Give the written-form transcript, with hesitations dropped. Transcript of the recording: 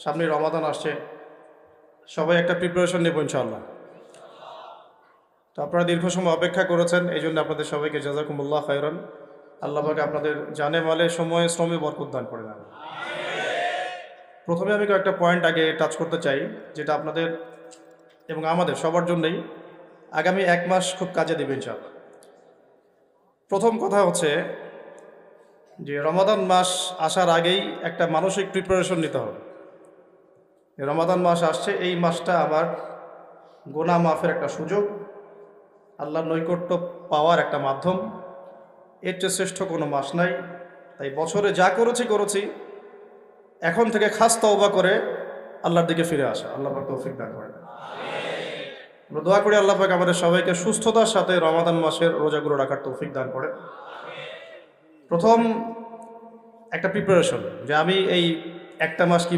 সামনে রমাদান আসছে, সবাই একটা প্রিপারেশন নেব ইনশাআল্লাহ। তো আপনারা দীর্ঘ সময় অপেক্ষা করেছেন, এই জন্য আপনাদের সবাইকে জাযাকুমুল্লাহ খায়রান। আল্লাহ পাক আপনাদের জানে মালে সময়ে শ্রমে বরকত দান করে দেন। প্রথমে আমি কয়েকটা পয়েন্ট আগে টাচ করতে চাই, যেটা আপনাদের এবং আমাদের সবার জন্যই আগামী 1 মাস খুব কাজে দেবে ইনশাআল্লাহ। প্রথম কথা হচ্ছে যে রমাদান মাস আসার আগেই একটা মানসিক প্রিপারেশন নিতে হবে। রমাদান মাস আসছে, এই মাসটা আমার গুনাহ মাফের একটা সুযোগ, আল্লাহর নৈকট্য পাওয়ার একটা মাধ্যম। এর চেয়ে শ্রেষ্ঠ কোনো মাস নাই। তাই বছরে যা করেছি এখন থেকে খাস তওবা করে আল্লাহর দিকে ফিরে আসা। আল্লাহ পাক তৌফিক দান করেন। আমরা দোয়া করি আল্লাহ পাক আমাদের সবাইকে সুস্থতার সাথে রমাদান মাসের রোজাগুলো রাখার তৌফিক দান করেন। প্রথম একটা প্রিপারেশন, যে আমি এই একটা মাস কি